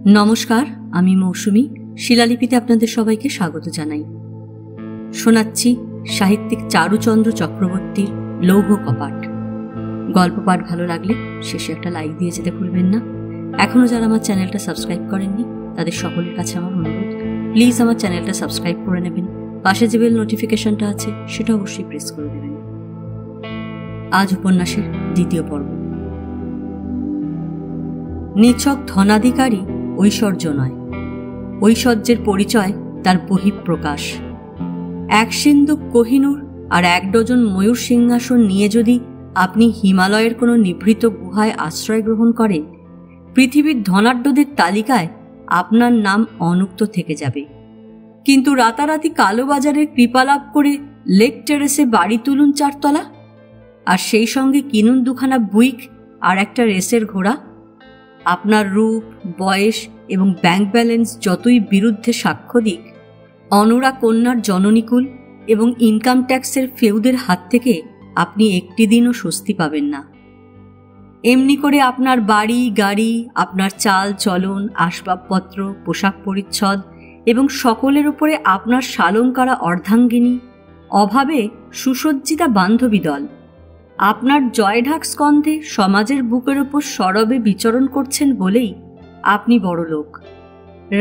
নমস্কার, আমি মৌসুমী। শিলালিপিতে আপনাদের সবাইকে স্বাগত জানাই। শোনাচ্ছি সাহিত্যিক চারুচন্দ্র চক্রবর্তীর লৌহ কপাট। গল্প পাঠ ভালো লাগলে শেষে একটা লাইক দিয়ে যেতে ভুলবেন না। এখনও যারা আমার চ্যানেলটা সাবস্ক্রাইব করেননি তাদের সকলের কাছে আমার অনুরোধ, প্লিজ আমার চ্যানেলটা সাবস্ক্রাইব করে নেবেন। পাশে যে বেল নোটিফিকেশনটা আছে সেটা অবশ্যই প্রেস করে দেবেন। আজ উপন্যাসের দ্বিতীয় পর্ব। নিছক ধনাধিকারী ঐশ্বর্য নয়, ঐশ্বর্যের পরিচয় তার বহিঃপ্রকাশ। এক সিন্ধুক কোহিনূর আর 1 ডজন ময়ূর সিংহাসন নিয়ে যদি আপনি হিমালয়ের কোনো নিভৃত গুহায় আশ্রয় গ্রহণ করেন, পৃথিবীর ধনাঢ্যদের তালিকায় আপনার নাম অনুক্ত থেকে যাবে। কিন্তু রাতারাতি কালোবাজারের কৃপালাভ করে লেক টেরেসে বাড়ি তুলুন 4 তলা, আর সেই সঙ্গে কিনুন 2খানা বুইক আর একটা রেসের ঘোড়া। আপনার রূপ, বয়স এবং ব্যাংক ব্যালেন্স যতই বিরুদ্ধে সাক্ষ্য দিক, অনরা কন্যার জননীকুল এবং ইনকাম ট্যাক্সের ফেউদের হাত থেকে আপনি একটি দিনও স্বস্তি পাবেন না। এমনি করে আপনার বাড়ি গাড়ি, আপনার চাল চলন, আসবাবপত্র, পোশাক পরিচ্ছদ এবং সকলের উপরে আপনার শালন করা অর্ধাঙ্গিনী, অভাবে সুসজ্জিতা বান্ধবী দল আপনার জয়ঢাক স্কন্ধে সমাজের বুকের ওপর সরবে বিচরণ করছেন বলেই আপনি বড় লোক।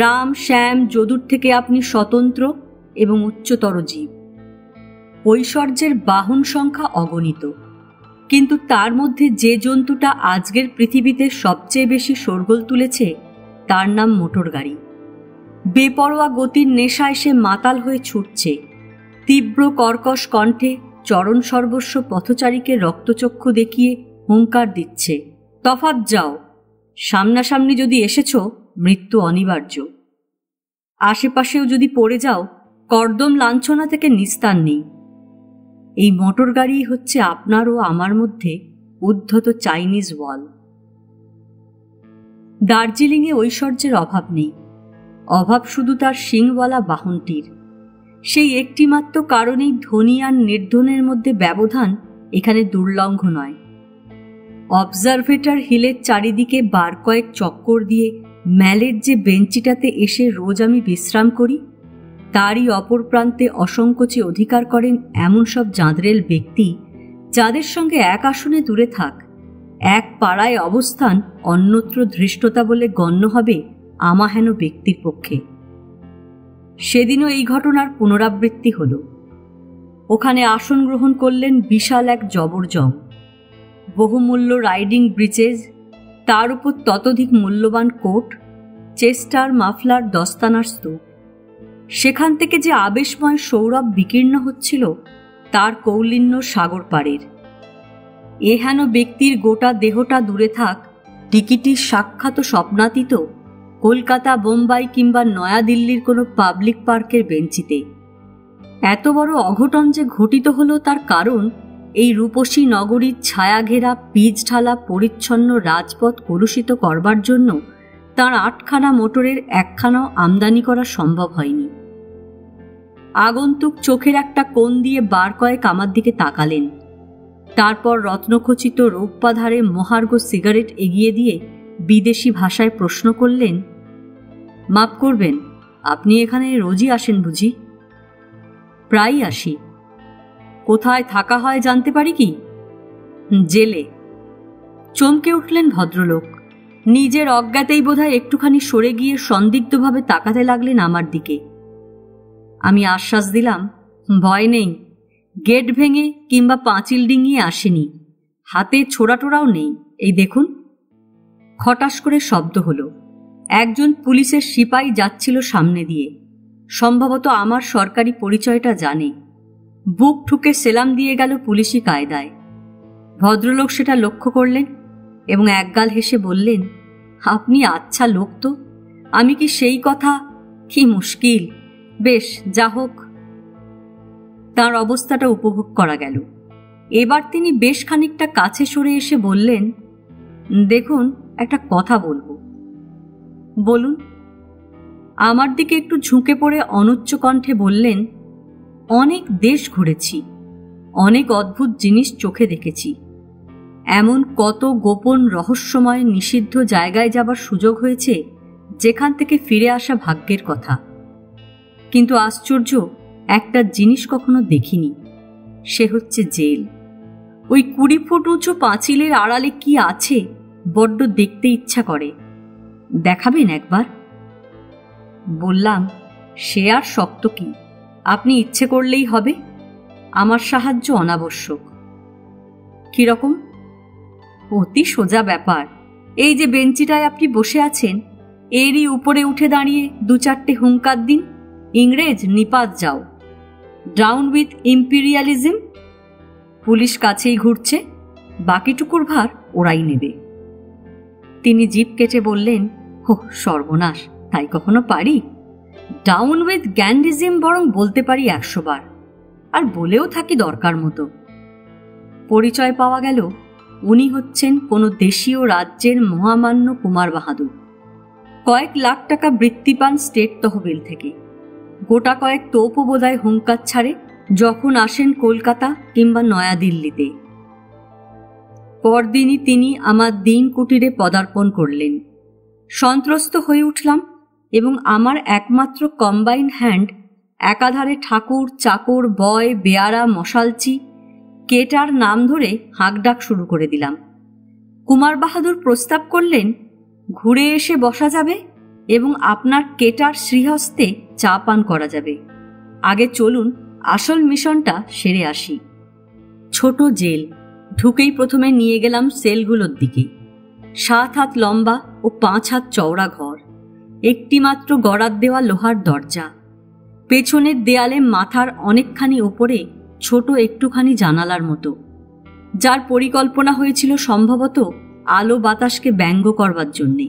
রাম, শ্যাম, যদুর থেকে আপনি স্বতন্ত্র এবং উচ্চতর জীব। ঐশ্বর্যের বাহন সংখ্যা অগণিত, কিন্তু তার মধ্যে যে জন্তুটা আজকের পৃথিবীতে সবচেয়ে বেশি শোরগোল তুলেছে তার নাম মোটর গাড়ি। বেপরোয়া গতির নেশায় সে মাতাল হয়ে ছুটছে, তীব্র কর্কশ কণ্ঠে চরণ সর্বস্ব পথচারীকে রক্তচক্ষু দেখিয়ে হুঙ্কার দিচ্ছে, তফাৎ যাও, সামনাসামনি যদি এসেছ মৃত্যু অনিবার্য। আশেপাশেও যদি পড়ে যাও, কর্দম লাঞ্ছনা থেকে নিস্তার নেই। এই মোটর গাড়ি হচ্ছে আপনার ও আমার মধ্যে উদ্ধত চাইনিজ ওয়াল। দার্জিলিংয়ে ঐশ্বর্যের অভাব নেই, অভাব শুধু তার শিংওয়ালা বাহনটির। সেই একটিমাত্র কারণেই ধনী আর নির্ধনের মধ্যে ব্যবধান এখানে দুর্লঙ্ঘ নয়। অবজারভেটর হিলের চারিদিকে বার কয়েক চক্কর দিয়ে ম্যালের যে বেঞ্চিটাতে এসে রোজ আমি বিশ্রাম করি, তারই অপর প্রান্তে অসংকোচে অধিকার করেন এমন সব জাঁদরেল ব্যক্তি যাদের সঙ্গে এক আসনে দূরে থাক, এক পাড়ায় অবস্থান অন্যত্র ধৃষ্টতা বলে গণ্য হবে আমাহেন ব্যক্তির পক্ষে। সেদিনও এই ঘটনার পুনরাবৃত্তি হল। ওখানে আসন গ্রহণ করলেন বিশাল এক জবরজং, বহুমূল্য রাইডিং ব্রিচেস, তার উপর ততোধিক মূল্যবান কোট, চেস্টার, মাফলার, দস্তানার স্তূপ। সেখান থেকে যে আবেশময় সৌরভ বিকীর্ণ হচ্ছিল তার কৌলিন্য সাগর পাড়ের। এহেন ব্যক্তির গোটা দেহটা দূরে থাক টিকিটির সাক্ষাৎ স্বপ্নাতীত কলকাতা, বোম্বাই কিংবা নয়াদিল্লির কোনো পাবলিক পার্কের বেঞ্চিতে। এত বড় অঘটন যে ঘটিত হলো তার কারণ এই রূপসী নগরীর ছায়াঘেরা পিচ ঢালা পরিচ্ছন্ন রাজপথ কলুষিত করবার জন্য তার 8খানা মোটরের 1খানাও আমদানি করা সম্ভব হয়নি। আগন্তুক চোখের একটা কোণ দিয়ে বার কয়েক আমার দিকে তাকালেন, তারপর রত্নখচিত রৌপ্যাধারে মহার্ঘ সিগারেট এগিয়ে দিয়ে বিদেশি ভাষায় প্রশ্ন করলেন, মাপ করবেন, আপনি এখানে রোজই আসেন বুঝি? প্রায়ই আসি। কোথায় থাকা হয় জানতে পারি কি? জেলে। চমকে উঠলেন ভদ্রলোক। নিজের অজ্ঞাতেই বোধহয় একটুখানি সরে গিয়ে সন্দিগ্ধভাবে তাকাতে লাগলেন আমার দিকে। আমি আশ্বাস দিলাম, ভয় নেই, গেট ভেঙে কিংবা পাঁচিল ডিঙিয়ে আসেনি, হাতে ছোড়াটোড়াও নেই, এই দেখুন। খটাস করে শব্দ হলো। একজন পুলিশের সিপাই যাচ্ছিল সামনে দিয়ে, সম্ভবত আমার সরকারি পরিচয়টা জানে। বুক ঠুকে সেলাম দিয়ে গেল পুলিশি কায়দায়। ভদ্রলোক সেটা লক্ষ্য করলেন এবং একগাল হেসে বললেন, আপনি আচ্ছা লোক তো। আমি কি সেই কথা? কি মুশকিল। বেশ, যা হোক। তাঁর অবস্থাটা উপভোগ করা গেল। এবার তিনি বেশ খানিকটা কাছে সরে এসে বললেন, দেখুন, একটা কথা বলবো। বলুন। আমার দিকে একটু ঝুঁকে পড়ে অনুচ্চ কণ্ঠে বললেন, অনেক দেশ ঘুরেছি, অনেক অদ্ভুত জিনিস চোখে দেখেছি, এমন কত গোপন রহস্যময় নিষিদ্ধ জায়গায় যাবার সুযোগ হয়েছে যেখান থেকে ফিরে আসা ভাগ্যের কথা। কিন্তু আশ্চর্য, একটা জিনিস কখনো দেখিনি, সে হচ্ছে জেল। ওই 20 ফুট উঁচু পাঁচিলের আড়ালে কি আছে বড্ড দেখতে ইচ্ছা করে। দেখাবেন একবার? বললাম, সে আর শক্ত কি, আপনি ইচ্ছে করলেই হবে। আমার সাহায্য অনাবশ্যক। কিরকম? অতি সোজা ব্যাপার। এই যে বেঞ্চিটায় আপনি বসে আছেন, এরই উপরে উঠে দাঁড়িয়ে 2-4টে হুঙ্কার দিন, ইংরেজ নিপাত যাও, ডাউন উইথ ইম্পিরিয়ালিজম। পুলিশ কাছেই ঘুরছে, বাকিটুকুর ভার ওরাই নেবে। তিনি জিভ কেটে বললেন, হো সর্বনাশ, তাই কখনো পারি? ডাউন উইথ গ্যান্ডিজম বরং বলতে পারি 100 বার, আর বলেও থাকি দরকার মতো। পরিচয় পাওয়া গেল, উনি হচ্ছেন কোনো দেশীয় রাজ্যের মহামান্য কুমার বাহাদুর। কয়েক লাখ টাকা বৃত্তি পান স্টেট তহবিল থেকে। গোটা কয়েক তোপও বোধহয় হুঙ্কার ছাড়ে যখন আসেন কলকাতা কিংবা নয়াদিল্লিতে। পরদিনই তিনি আমার দিন কুটিরে পদার্পণ করলেন। সন্ত্রস্ত হয়ে উঠলাম এবং আমার একমাত্র কম্বাইন্ড হ্যান্ড একাধারে ঠাকুর, চাকর, বয়, বেয়ারা, মশালচি, কেটার নাম ধরে হাঁকডাক শুরু করে দিলাম। কুমার বাহাদুর প্রস্তাব করলেন, ঘুরে এসে বসা যাবে এবং আপনার কেটার শ্রীহস্তে চা পান করা যাবে। আগে চলুন আসল মিশনটা সেরে আসি। ছোট জেল, ঢুকেই প্রথমে নিয়ে গেলাম সেলগুলোর দিকে। 7 হাত লম্বা ও 5 হাত চওড়া ঘর, একটি মাত্র গড়াত দেওয়া লোহার দরজা, পেছনের দেয়ালে মাথার অনেকখানি ওপরে ছোট একটুখানি জানালার মতো, যার পরিকল্পনা হয়েছিল সম্ভবত আলো বাতাসকে ব্যঙ্গ করবার জন্যে।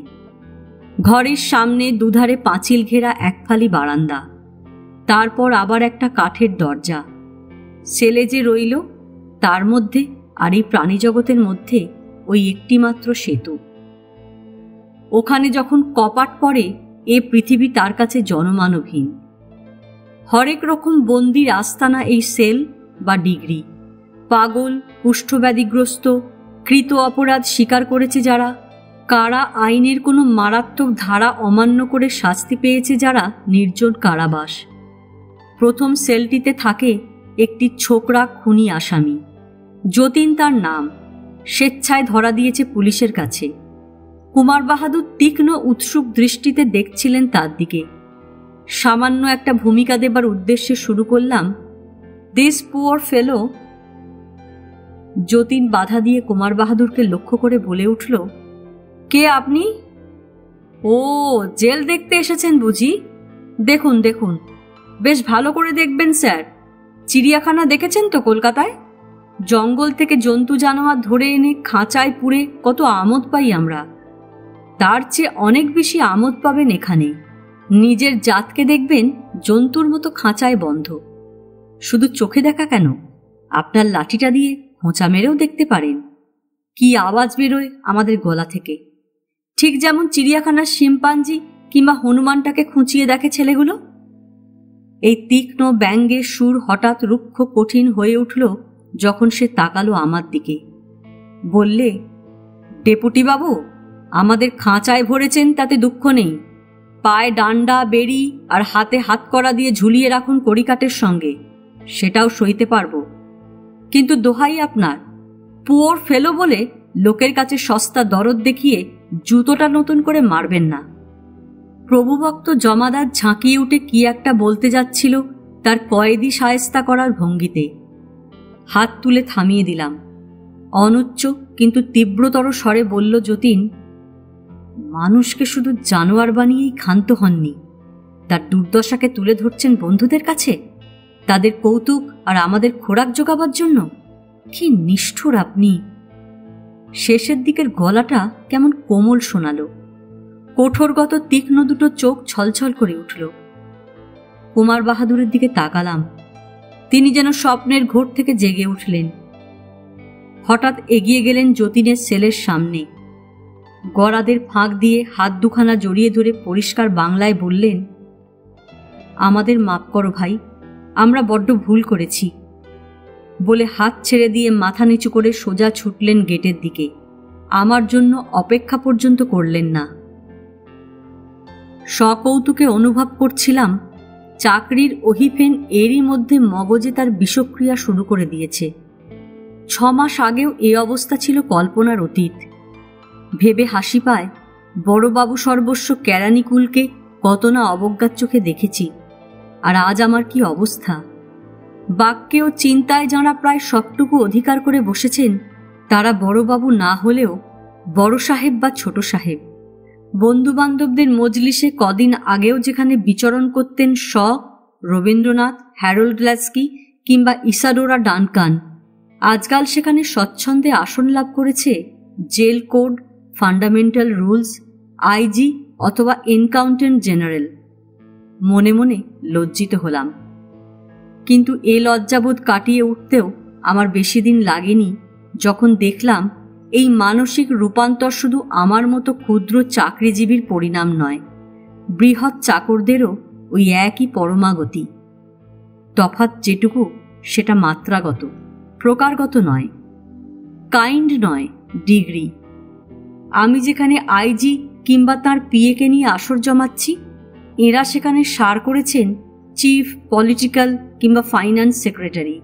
ঘরের সামনে দুধারে পাঁচিল ঘেরা একফালি বারান্দা, তারপর আবার একটা কাঠের দরজা। সেলে যে রইল তার মধ্যে আর এই প্রাণীজগতের মধ্যে ওই একটিমাত্র সেতু। ওখানে যখন কপাট পড়ে, এ পৃথিবী তার কাছে জনমানবহীন। হরেক রকম বন্দির আস্তানা এই সেল বা ডিগ্রি। পাগল, কুষ্ঠব্যাধিগ্রস্ত, কৃত অপরাধ স্বীকার করেছে যারা, কারা আইনের কোনো মারাত্মক ধারা অমান্য করে শাস্তি পেয়েছে যারা, নির্জন কারাবাস। প্রথম সেলটিতে থাকে একটি ছোকরা খুনি আসামি, যতীন তার নাম, স্বেচ্ছায় ধরা দিয়েছে পুলিশের কাছে। কুমার বাহাদুর তীক্ষ্ণ উৎসুক দৃষ্টিতে দেখছিলেন তার দিকে। সামান্য একটা ভূমিকা দেবার উদ্দেশ্যে শুরু করলাম, দিস পুয়ার ফেলো। যতীন বাধা দিয়ে কুমার বাহাদুরকে লক্ষ্য করে বলে উঠল, কে আপনি? ও, জেল দেখতে এসেছেন বুঝি? দেখুন দেখুন, বেশ ভালো করে দেখবেন স্যার। চিড়িয়াখানা দেখেছেন তো কলকাতায়? জঙ্গল থেকে জন্তু জানোয়ার ধরে এনে খাঁচায় পুরে কত আমোদ পাই আমরা, তার চেয়ে অনেক বেশি আমোদ পাবেন এখানে। নিজের জাতকে দেখবেন জন্তুর মতো খাঁচায় বন্ধ। শুধু চোখে দেখা কেন, আপনার লাঠিটা দিয়ে খোঁচা মেরেও দেখতে পারেন। কি আওয়াজ বেরোয় আমাদের গলা থেকে, ঠিক যেমন চিড়িয়াখানার শিম্পাঞ্জি কিংবা হনুমানটাকে খুঁচিয়ে দেখে ছেলেগুলো। এই তীক্ষ্ণ ব্যঙ্গের সুর হঠাৎ রুক্ষ কঠিন হয়ে উঠল যখন সে তাকালো আমার দিকে। বললে, ডেপুটি বাবু, আমাদের খাঁচায় ভরেছেন তাতে দুঃখ নেই। পায়ে ডান্ডা, বেড়ি আর হাতে হাতকড়া দিয়ে ঝুলিয়ে রাখুন কড়িকাঠের সঙ্গে, সেটাও সইতে পারবো। কিন্তু দোহাই আপনার, পুয়োর ফেলো বলে লোকের কাছে সস্তা দরদ দেখিয়ে জুতোটা নতুন করে মারবেন না। প্রভুভক্ত জমাদার ঝাঁকিয়ে উঠে কি একটা বলতে যাচ্ছিল তার কয়েদি শায়েস্তা করার ভঙ্গিতে। হাত তুলে থামিয়ে দিলাম। অনুচ্চ কিন্তু তীব্রতর স্বরে বলল যতীন, মানুষকে শুধু জানোয়ার বানিয়েই ক্ষান্ত হননি, তার দুর্দশাকে তুলে ধরছেন বন্ধুদের কাছে, তাদের কৌতুক আর আমাদের খোরাক জোগাবার জন্য। কি নিষ্ঠুর আপনি! শেষের দিকের গলাটা কেমন কোমল শোনালো। কঠোরগত তীক্ষ্ণ দুটো চোখ ছলছল করে উঠল। কুমার বাহাদুরের দিকে তাকালাম। তিনি যেন স্বপ্নের ঘোর থেকে জেগে উঠলেন। হঠাৎ এগিয়ে গেলেন যতীনের সেলের সামনে। গরাদের ফাঁক দিয়ে হাত দুখানা জড়িয়ে ধরে পরিষ্কার বাংলায় বললেন, আমাদের মাপ করো ভাই, আমরা বড্ড ভুল করেছি। বলে হাত ছেড়ে দিয়ে মাথা নিচু করে সোজা ছুটলেন গেটের দিকে। আমার জন্য অপেক্ষা পর্যন্ত করলেন না। সকৌতুকে অনুভব করছিলাম চাকরির অহিফেন এরই মধ্যে মগজে তার বিষক্রিয়া শুরু করে দিয়েছে। 6 মাস আগেও এ অবস্থা ছিল কল্পনার অতীত। ভেবে হাসি পায়, বড়বাবু সর্বস্ব কেরানিকুলকে কত না অবজ্ঞার চোখে দেখেছি, আর আজ আমার কি অবস্থা। বাক্যে ও চিন্তায় যাঁরা প্রায় সবটুকু অধিকার করে বসেছেন, তারা বড়বাবু না হলেও বড় সাহেব বা ছোট সাহেব। বন্ধুবান্ধবদের মজলিসে কদিন আগেও যেখানে বিচরণ করতেন রবীন্দ্রনাথ, হ্যারোল্ড গ্ল্যাস্কি কিংবা ইসাডোরা ডানকান, আজকাল সেখানে স্বচ্ছন্দে আসন লাভ করেছে jail code, fundamental rules, IG অথবা এনকাউন্টেন্ট জেনারেল। মনে মনে লজ্জিত হলাম, কিন্তু এ লজ্জাবোধ কাটিয়ে উঠতেও আমার বেশি দিন লাগেনি যখন দেখলাম এই মানসিক রূপান্তর শুধু আমার মতো ক্ষুদ্র চাকরিজীবীর পরিণাম নয়, বৃহৎ চাকরদেরও ওই একই পরমাগতি। তফাৎ যেটুকু সেটা মাত্রাগত, প্রকারগত নয়, কাইন্ড নয়, ডিগ্রি। আমি যেখানে আইজি কিংবা তাঁর পিএকে নিয়ে আসর জমাচ্ছি, এরা সেখানে সার করেছেন চিফ পলিটিক্যাল কিংবা ফাইন্যান্স সেক্রেটারি।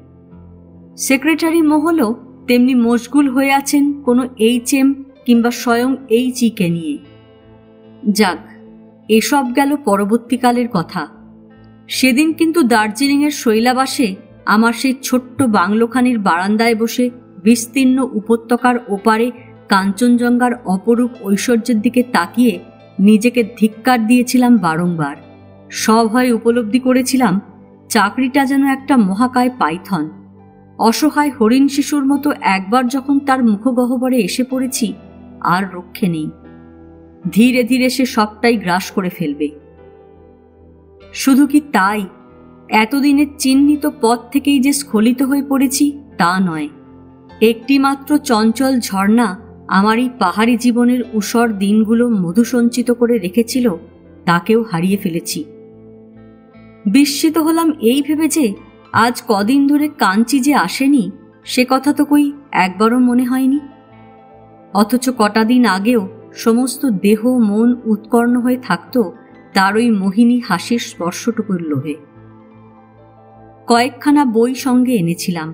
সেক্রেটারি মহলও তেমনি মশগুল হয়ে আছেন কোনো HM কিংবা স্বয়ং HE-কে নিয়ে। যাক, এসব গেল পরবর্তীকালের কথা। সেদিন কিন্তু দার্জিলিংয়ের শৈলাবাসে আমার সেই ছোট্ট বাংলোখানির বারান্দায় বসে বিস্তীর্ণ উপত্যকার ওপারে কাঞ্চনজঙ্ঘার অপরূপ ঐশ্বর্যের দিকে তাকিয়ে নিজেকে ধিক্কার দিয়েছিলাম বারংবার। সভয়ে উপলব্ধি করেছিলাম চাকরিটা যেন একটা মহাকায় পাইথন। অসহায় হরিণ শিশুর মতো একবার যখন তার মুখগহ্বরে এসে পড়েছি, আর রক্ষে নেই। ধীরে ধীরে সে সবটাই গ্রাস করে ফেলবে। শুধু কি তাই, এতদিনের চিহ্নিত পথ থেকেই যে স্খলিত হয়ে পড়েছি তা নয়। একটিমাত্র চঞ্চল ঝর্ণা আমার এই পাহাড়ি জীবনের ঊষর দিনগুলো মধুসঞ্চিত করে রেখেছিল, তাকেও হারিয়ে ফেলেছি। বিস্মিত হলাম এই ভেবে যে আজ কদিন ধরে কাঞ্চি যে আসেনি সে কথা তো কই একবারও মনে হয়নি। অথচ কটা দিন আগেও সমস্ত দেহ মন উৎকর্ণ হয়ে থাকত তার ওই মোহিনী হাসির স্পর্শটুকুর লোভে। কয়েকখানা বই সঙ্গে এনেছিলাম,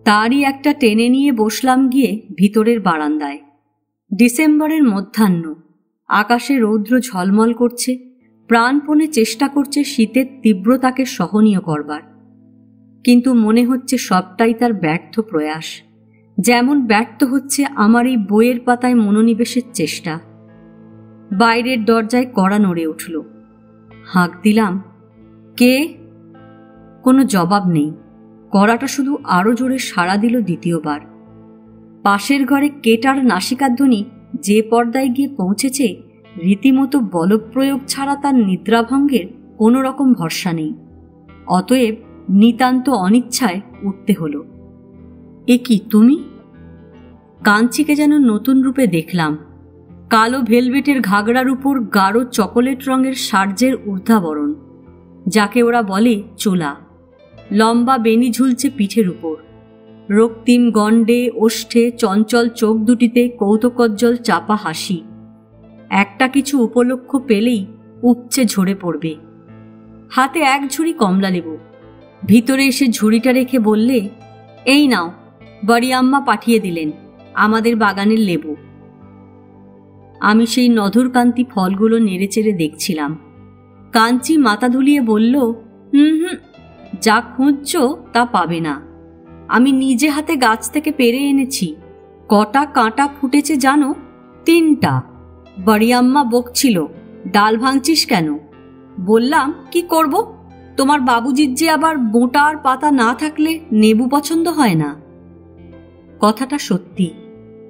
তারই একটা টেনে নিয়ে বসলাম গিয়ে ভিতরের বারান্দায়। ডিসেম্বরের মধ্যাহ্ন, আকাশে রৌদ্র ঝলমল করছে, প্রাণপণে চেষ্টা করছে শীতের তীব্রতাকে সহনীয় করবার, কিন্তু মনে হচ্ছে সবটাই তার ব্যর্থ প্রয়াস, যেমন ব্যর্থ হচ্ছে আমার এই বইয়ের পাতায় মনোনিবেশের চেষ্টা। বাইরের দরজায় কড়া নড়ে উঠল। হাঁক দিলাম, কে? কোনো জবাব নেই। কড়াটা শুধু আরো জোরে সাড়া দিল দ্বিতীয়বার। পাশের ঘরে কেটার নাসিকাধ্বনি যে পর্দায় গিয়ে পৌঁছেছে, রীতিমতো বলপ্রয়োগ ছাড়া তার নিদ্রাভঙ্গের কোনো রকম ভরসা নেই। অতএব নিতান্ত অনিচ্ছায় উঠতে হলো। এ কি তুমি? কাঞ্চিকে যেন নতুন রূপে দেখলাম। কালো ভেলভেটের ঘাগড়ার উপর গাঢ় চকোলেট রঙের সার্জের ঊর্ধ্বাবরণ, যাকে ওরা বলে চোলা। লম্বা বেনি ঝুলছে পিঠের উপর। রক্তিম গণ্ডে ওষ্ঠে চঞ্চল চোখ দুটিতে কৌতুকোজ্জ্বল চাপা হাসি। একটা কিছু উপলক্ষ পেলেই উপচে ঝরে পড়বে। হাতে এক ঝুড়ি কমলা লেবু। ভিতরে এসে ঝুড়িটা রেখে বললে, এই নাও, বড়ি আম্মা পাঠিয়ে দিলেন, আমাদের বাগানের লেবু। আমি সেই নধরকান্তি ফলগুলো নেড়েচেড়ে দেখছিলাম। কাঞ্চি মাথা ধুলিয়ে বলল, হুম, যা খুঁজছ তা পাবে না। আমি নিজে হাতে গাছ থেকে পেরে এনেছি। কটা কাঁটা ফুটেছে জানো? 3টা। বড়ি আম্মা বকছিল, ডাল ভাঙছিস কেন? বললাম, কি করব, তোমার বাবুজির যে আবার বোঁটা আর পাতা না থাকলে নেবু পছন্দ হয় না। কথাটা সত্যি।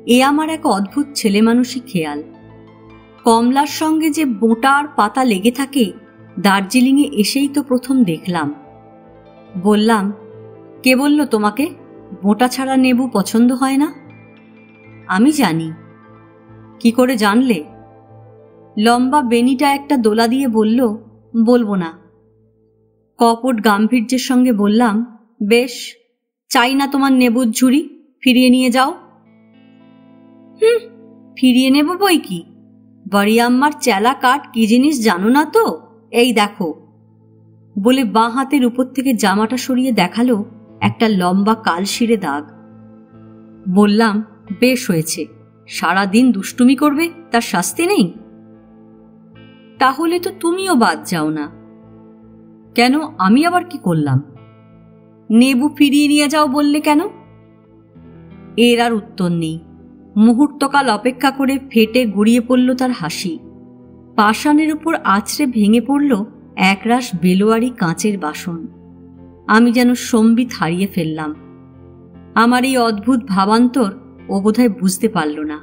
এ আমার এক অদ্ভুত ছেলেমানুষি খেয়াল। কমলার সঙ্গে যে বোঁটা আর পাতা লেগে থাকে, দার্জিলিংয়ে এসেই তো প্রথম দেখলাম। বললাম, কে বলল তোমাকে বোঁটা ছাড়া নেবু পছন্দ হয় না? আমি জানি। কি করে জানলে? লম্বা বেনিটা একটা দোলা দিয়ে বলল, বলবো না। কপট গাম্ভীর্যের সঙ্গে বললাম, বেশ, চাই না তোমার নেবুর ঝুড়ি, ফিরিয়ে নিয়ে যাও। ফিরিয়ে নেব বই কি? বাড়ি আম্মার চেলা কাঠ কি জিনিস জানো না তো? এই দেখো। বলে বাঁ হাতের উপর থেকে জামাটা সরিয়ে দেখালো একটা লম্বা কালশিরে দাগ। বললাম, বেশ হয়েছে, সারাদিন দুষ্টুমি করবে তার শাস্তি নেই? তাহলে তো তুমিও বাদ যাও না। কেন, আমি আবার কি করলাম? নেবু ফিরিয়ে নিয়ে যাও বললে কেন? এর আর উত্তর নেই। মুহূর্তকাল অপেক্ষা করে ফেটে গড়িয়ে পড়ল তার হাসি। পাষাণের উপর আছড়ে ভেঙে পড়ল একরাশ বেলোয়ারি কাঁচের বাসন। আমি যেন সম্বিত হারিয়ে ফেললাম। আমার এই অদ্ভুত ভাবান্তর ও বোধহয় বুঝতে পারল না।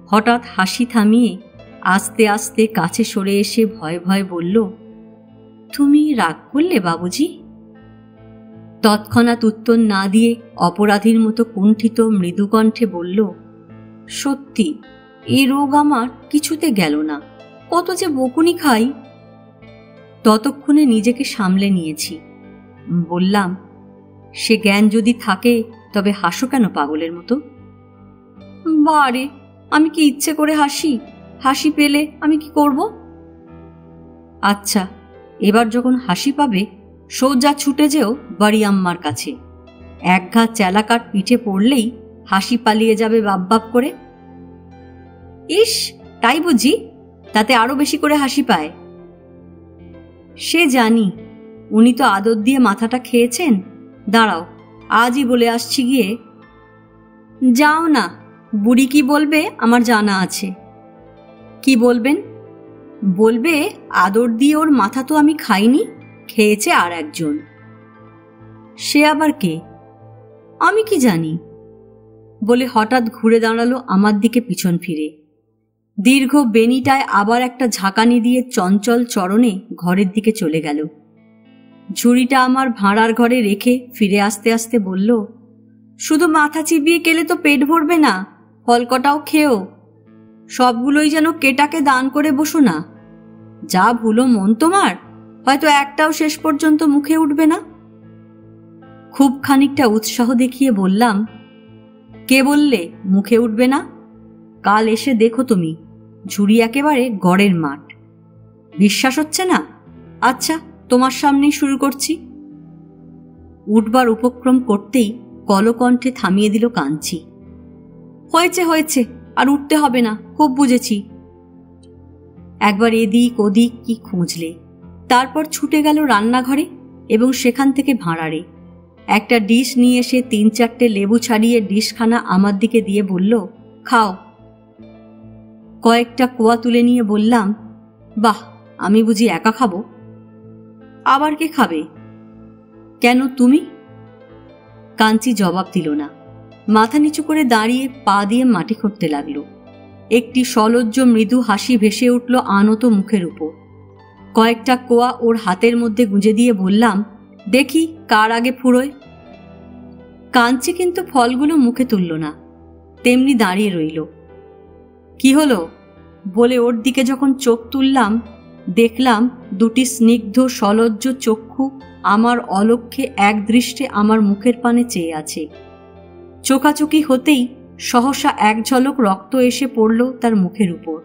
হঠাৎ হাসি থামিয়ে আস্তে আস্তে কাছে সরে এসে ভয়ে ভয়ে বলল, তুমি রাগ করলে বাবুজি? তৎক্ষণাৎ উত্তর না দিয়ে অপরাধীর মতো কুণ্ঠিত মৃদু কণ্ঠে বলল, সত্যি এ রোগ আমার কিছুতে গেল না, কত যে বকুনি খাই। ততক্ষণে নিজেকে সামলে নিয়েছি। বললাম, সে জ্ঞান যদি থাকে তবে হাসো কেন পাগলের মতো? বারে, আমি কি ইচ্ছে করে হাসি? হাসি পেলে আমি কি করব? আচ্ছা, এবার যখন হাসি পাবে সোজা ছুটে যেও বাড়ি আম্মার কাছে। এক ঘা চেলাকাঠ পিঠে পড়লেই হাসি পালিয়ে যাবে বাপ বাপ করে। ইস, তাই বুঝি? তাতে আরো বেশি করে হাসি পায়। সে জানি, উনি তো আদর দিয়ে মাথাটা খেয়েছেন। দাঁড়াও, আজই বলে আসছি গিয়ে। যাও না, বুড়ি কি বলবে আমার জানা আছে। কি বলবেন? বলবে আদর দিয়ে ওর মাথা তো আমি খাইনি, খেয়েছে আর একজন। সে আবার কে? আমি কি জানি। বলে হঠাৎ ঘুরে দাঁড়ালো আমার দিকে পিছন ফিরে। দীর্ঘ বেনিটায় আবার একটা ঝাঁকানি দিয়ে চঞ্চল চরণে ঘরের দিকে চলে গেল। ঝুড়িটা আমার ভাঁড়ার ঘরে রেখে ফিরে আসতে আসতে বলল, শুধু মাথা চিবিয়ে গেলে তো পেট ভরবে না, ফলকটাও খেও। সবগুলোই যেন কেটাকে দান করে বসো না। যা ভুলো মন তোমার, হয়তো একটাও শেষ পর্যন্ত মুখে উঠবে না। খুব খানিকটা উৎসাহ দেখিয়ে বললাম, কে বললে মুখে উঠবে না? কাল এসে দেখো তুমি, ঝুড়ি একেবারে গড়ের মাঠ। বিশ্বাস হচ্ছে না? আচ্ছা, তোমার সামনেই শুরু করছি। উঠবার উপক্রম করতেই কলকণ্ঠে থামিয়ে দিল কাঞ্চি। হয়েছে হয়েছে, আর উঠতে হবে না, খুব বুঝেছি। একবার এদিক ওদিক কি খুঁজলে, তারপর ছুটে গেল রান্নাঘরে এবং সেখান থেকে ভাঁড়ারে। একটা ডিশ নিয়ে এসে 3-4টে লেবু ছাড়িয়ে ডিশখানা আমার দিকে দিয়ে বলল, খাও। কয়েকটা কোয়া তুলে নিয়ে বললাম, বাহ, আমি বুঝি একা খাবো? আবার কে খাবে? কেন, তুমি? কাঞ্চি জবাব দিল না। মাথা নিচু করে দাঁড়িয়ে পা দিয়ে মাটি খুঁড়তে লাগলো। একটি সলজ্জ মৃদু হাসি ভেসে উঠল আনত মুখের উপর। কয়েকটা কোয়া ওর হাতের মধ্যে গুঁজে দিয়ে বললাম, দেখি কার আগে ফুরোয়। কাঞ্চি কিন্তু ফলগুলো মুখে তুলল না, তেমনি দাঁড়িয়ে রইল। কি হলো বলে ওর দিকে যখন চোখ তুললাম, দেখলাম দুটি স্নিগ্ধ সলজ্জ চক্ষু আমার অলক্ষ্যে এক দৃষ্টে আমার মুখের পানে চেয়ে আছে। চোখাচোখি হতেই সহসা এক ঝলক রক্ত এসে পড়ল তার মুখের উপর।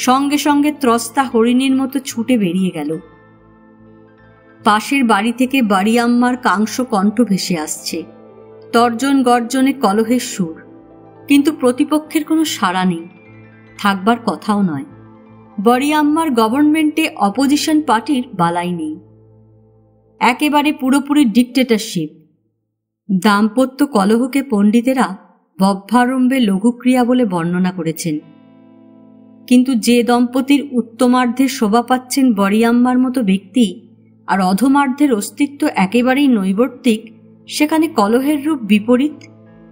সঙ্গে সঙ্গে ত্রস্তা হরিণীর মতো ছুটে বেরিয়ে গেল। পাশের বাড়ি থেকে বাড়ি আম্মার কাংস কণ্ঠ ভেসে আসছে, তর্জন গর্জনে কলহের সুর, কিন্তু প্রতিপক্ষের কোনো সাড়া নেই, থাকবার কথাও নয়। বাড়ি আম্মার গভর্নমেন্টে অপোজিশন পার্টির বালাই নেই, একেবারে পুরোপুরি ডিকটেটরশিপ। দাম্পত্য কলহকে পণ্ডিতেরা বভ্যারম্ভে লঘুক্রিয়া বলে বর্ণনা করেছেন, কিন্তু যে দম্পতির উত্তমার্ধে শোভা পাচ্ছেন বাড়ি আম্মার মতো ব্যক্তি আর অধমার্ধের অস্তিত্ব একেবারেই নৈবর্তিক, সেখানে কলহের রূপ বিপরীত,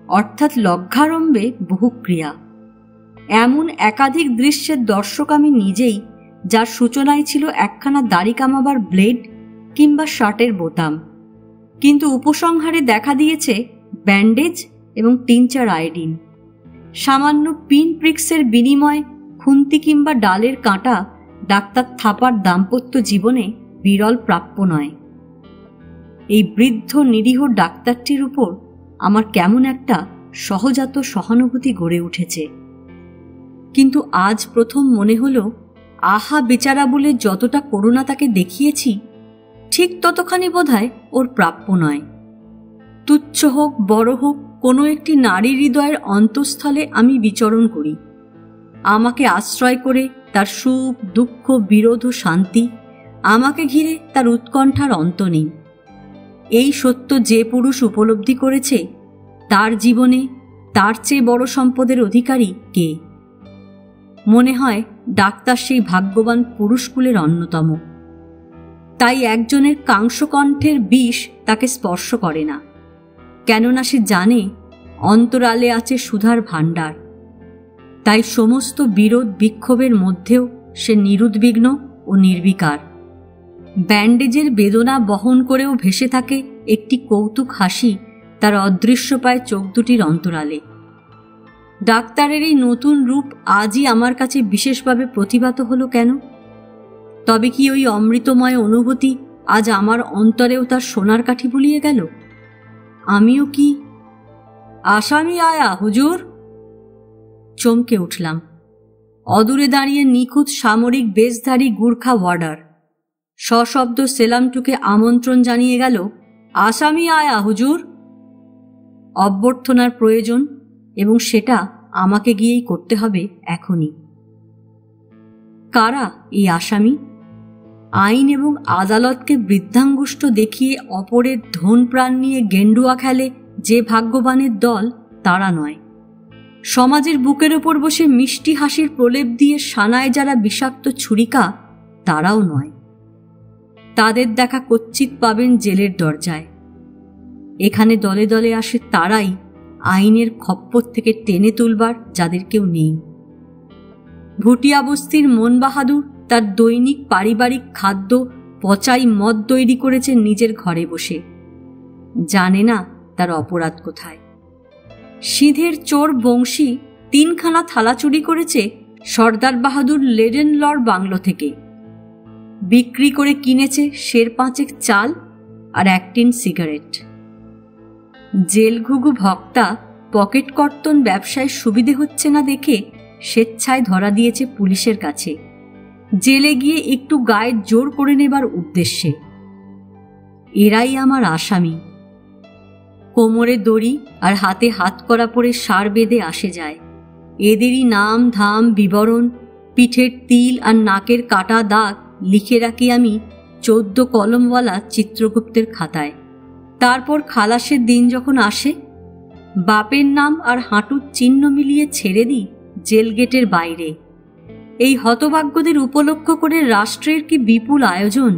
অর্থাৎ লজ্ঞারম্ভে বহুক্রিয়া। এমন একাধিক দৃশ্যের দর্শক আমি নিজেই, যার সূচনায় ছিল একখানা দাড়ি কামাবার ব্লেড কিংবা শার্টের বোতাম, কিন্তু উপসংহারে দেখা দিয়েছে ব্যান্ডেজ এবং টিনচার আয়োডিন। সামান্য পিন প্রিক্সের বিনিময়ে খুন্তি কিংবা ডালের কাঁটা ডাক্তার থাপার দাম্পত্য জীবনে বিরল প্রাপ্য নয়। এই বৃদ্ধ নিরীহ ডাক্তারটির উপর আমার কেমন একটা সহজাত সহানুভূতি গড়ে উঠেছে। কিন্তু আজ প্রথম মনে হলো, আহা বেচারা বলে যতটা করুণা তাকে দেখিয়েছি, ঠিক ততখানি বোধহয় ওর প্রাপ্য নয়। তুচ্ছ হোক বড় হোক, কোনো একটি নারী হৃদয়ের অন্তঃস্থলে আমি বিচরণ করি। আমাকে আশ্রয় করে তার সুখ দুঃখ বিরোধ ও শান্তি, আমাকে ঘিরে তার উৎকণ্ঠার অন্ত নেই। এই সত্য যে পুরুষ উপলব্ধি করেছে, তার জীবনে তার চেয়ে বড় সম্পদের অধিকারী কে? মনে হয় ডাক্তার সেই ভাগ্যবান পুরুষকুলের অন্যতম। তাই একজনের কাংসকণ্ঠের বিষ তাকে স্পর্শ করে না, কেননা সে জানে অন্তরালে আছে সুধার ভাণ্ডার। তাই সমস্ত বিরোধ বিক্ষোভের মধ্যেও সে নিরুদ্বিগ্ন ও নির্বিকার। ব্যান্ডেজের বেদনা বহন করেও ভেসে থাকে একটি কৌতুক হাসি তার অদৃশ্য পায় চোখ দুটির অন্তরালে। ডাক্তারের এই নতুন রূপ আজই আমার কাছে বিশেষভাবে প্রতিভাত হলো কেন? তবে কি ওই অমৃতময় অনুভূতি আজ আমার অন্তরেও তার সোনার কাঠি বুলিয়ে গেল? আমিও কি আসামি আয়া হুজুর? চমকে উঠলাম। অদূরে দাঁড়িয়ে নিখুঁত সামরিক বেশধারী গুর্খা ওয়ার্ডার সশব্দ সেলামটুকে আমন্ত্রণ জানিয়ে গেল, আসামি আয়া হুজুর। অভ্যর্থনার প্রয়োজন, এবং সেটা আমাকে গিয়েই করতে হবে এখনই। কারা এই আসামি? আইন এবং আদালতকে বৃদ্ধাঙ্গুষ্ঠ দেখিয়ে অপরের ধন প্রাণ নিয়ে গেন্ডুয়া খেলে যে ভাগ্যবানের দল, তারা নয়। সমাজের বুকের ওপর বসে মিষ্টি হাসির প্রলেপ দিয়ে সানায় যারা বিষাক্ত ছুরিকা, তারাও নয়। তাদের দেখা কচ্চিৎ পাবেন জেলের দরজায়। এখানে দলে দলে আসে তারাই আইনের খপ্পর থেকে টেনে তুলবার যাদের কেউ নেই। ভুটিয়া বস্তির মন বাহাদুর তার দৈনিক পারিবারিক খাদ্য পচাই মদ তৈরি করেছে নিজের ঘরে বসে, জানে না তার অপরাধ কোথায়। সিধের চোর বংশী 3খানা থালা চুরি করেছে সর্দার বাহাদুর লেডেন লর বাংলো থেকে, বিক্রি করে কিনেছে 5 চাল আর 1 টিন সিগারেট। জেলঘুঘু ভক্তা পকেট কর্তন ব্যবসায় সুবিধে হচ্ছে না দেখে স্বেচ্ছায় ধরা দিয়েছে পুলিশের কাছে, জেলে গিয়ে একটু গায়ে জোর করে নেবার উদ্দেশ্যে। এরাই আমার আসামি। কোমরে দড়ি আর হাতে হাত করা পরে সার বেঁধে আসে যায়। এদেরই নাম ধাম বিবরণ পিঠের তিল আর নাকের কাটা দাগ লিখে রাখি আমি 14 কলমওয়ালা চিত্রগুপ্তের খাতায়। তারপর খালাসের দিন যখন আসে, বাপের নাম আর হাঁটুর চিহ্ন মিলিয়ে ছেড়ে দিই জেল গেটের বাইরে। এই হতভাগ্যদের উপলক্ষ করে রাষ্ট্রের কি বিপুল আয়োজন!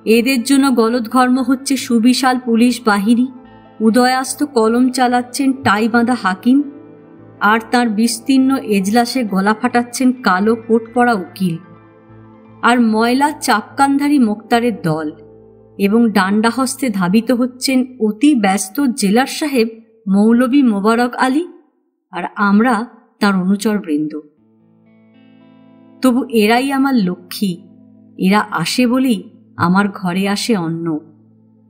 এদের জন্য গলদঘর্ম হচ্ছে সুবিশাল পুলিশ বাহিনী, উদয়াস্ত কলম চালাচ্ছেন টাই বাঁধা হাকিম, আর তার বিস্তীর্ণ এজলাসে গলা ফাটাচ্ছেন কালো কোট পরা উকিল, আর ময়লা চাপকানধারী মোক্তারের দল, এবং ডান্ডা হস্তে ধাবিত হচ্ছেন অতি ব্যস্ত জেলার সাহেব মৌলভী মোবারক আলী, আর আমরা তার অনুচর বৃন্দ। তবু এরাই আমার লক্ষ্মী। এরা আসে বলেই আমার ঘরে আসে অন্ন,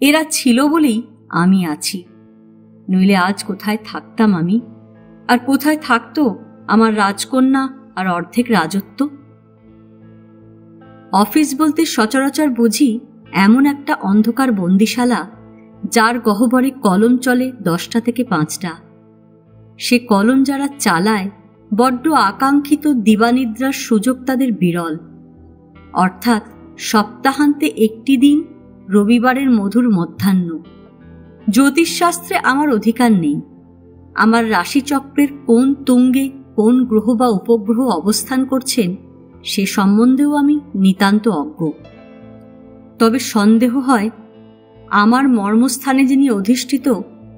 এরা ছিল বলেই আমি আছি। নইলে আজ কোথায় থাকতাম আমি, আর কোথায় থাকতো আমার রাজকন্যা আর অর্ধেক রাজত্ব? অফিস বলতে সচরাচর বুঝি এমন একটা অন্ধকার বন্দিশালা, যার গহ্বরে কলম চলে 10টা থেকে 5টা। সে কলম যারা চালায়, বড্ড আকাঙ্ক্ষিত দিবানিদ্রার সুযোগ তাদের বিরল। অর্থাৎ সপ্তাহান্তে একটি দিন, রবিবারের মধুর মধ্যাহ্ন। জ্যোতিষশাস্ত্রে আমার অধিকার নেই। আমার রাশিচক্রের কোন তুঙ্গে কোন গ্রহ বা উপগ্রহ অবস্থান করছেন সে সম্বন্ধেও আমি নিতান্ত অজ্ঞ। তবে সন্দেহ হয়, আমার মর্মস্থানে যিনি অধিষ্ঠিত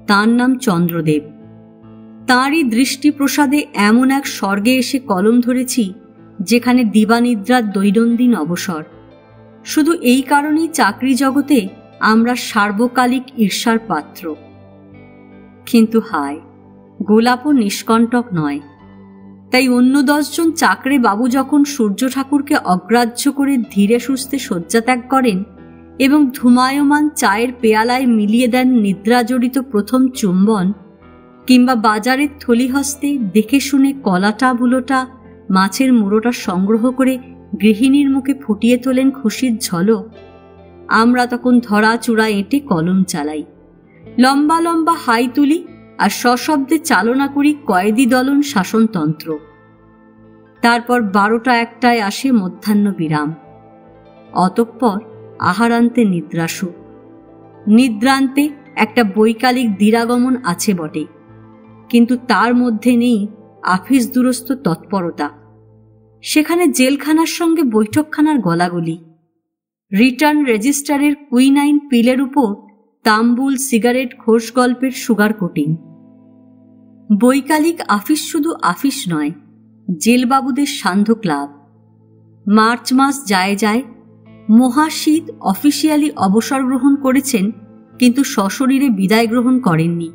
তার নাম চন্দ্রদেব। তাঁরই দৃষ্টি প্রসাদে এমন এক স্বর্গে এসে কলম ধরেছি যেখানে দিবানিদ্রার দৈনন্দিন অবসর। শুধু এই কারণেই চাকরি জগতে আমরা সার্বকালিক ঈর্ষার পাত্র। কিন্তু হায়, গোলাপও নিষ্কণ্টক নয়। তাই অন্য 10 জন চাকরে বাবু যখন সূর্য ঠাকুরকে অগ্রাহ্য করে ধীরে সুস্থে শয্যাত্যাগ করেন এবং ধূমায়মান চায়ের পেয়ালায় মিলিয়ে দেন নিদ্রাজড়িত প্রথম চুম্বন, কিংবা বাজারের থলি হস্তে দেখে শুনে কলাটা বুলোটা মাছের মুড়োটা সংগ্রহ করে গৃহিণীর মুখে ফুটিয়ে তোলেন খুশির ঝলক, আমরা তখন ধরা চূড়া এঁটে কলম চালাই, লম্বা লম্বা হাই তুলি আর সশব্দে চালনা করি কয়েদি দলন শাসনতন্ত্র। তারপর 12টা-1টায় আসে মধ্যাহ্ন বিরাম। অতঃপর আহারান্তে নিদ্রাসু। নিদ্রান্তে একটা বৈকালিক দিরাগমন আছে বটে, কিন্তু তার মধ্যে নেই আফিস দুরস্ত তৎপরতা। সেখানে জেলখানার সঙ্গে বৈঠকখানার গলাগলি, রিটার্ন রেজিস্টারের কুইনাইন পিলের উপর তাম্বুল সিগারেট ঘোষ গল্পের সুগার কোটিং। বৈকালিক আফিস শুধু আফিস নয়, জেলবাবুদের সান্ধ্য ক্লাব। মার্চ মাস যায় যায়, মহাশীত অফিসিয়ালি অবসর গ্রহণ করেছেন, কিন্তু সশরীরে বিদায় গ্রহণ করেননি।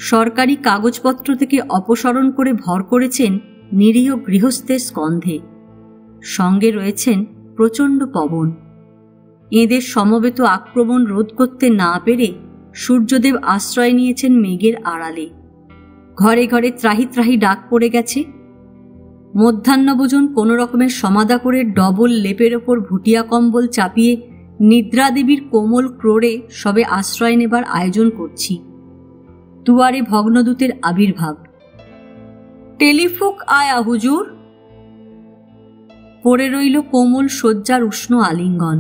সরকারি কাগজপত্র থেকে অপসারণ করে ভর করেছেন নিরীহ গৃহস্থের স্কন্ধে। সঙ্গে রয়েছেন প্রচণ্ড পবন। এদের সমবেত আক্রমণ রোধ করতে না পেরে সূর্যদেব আশ্রয় নিয়েছেন মেঘের আড়ালে। ঘরে ঘরে ত্রাহি ত্রাহি ডাক পড়ে গেছে। মধ্যাহ্নভোজন কোনো রকমের সমাধা করে ডবল লেপের ওপর ভুটিয়া কম্বল চাপিয়ে নিদ্রাদেবীর কোমল ক্রোড়ে সবে আশ্রয় নেবার আয়োজন করছি। দুয়ারে ভগ্নদূতের আবির্ভাব। টেলিফুক আয়া হুজুর। পড়ে রইল কোমল শয্যার উষ্ণ আলিঙ্গন।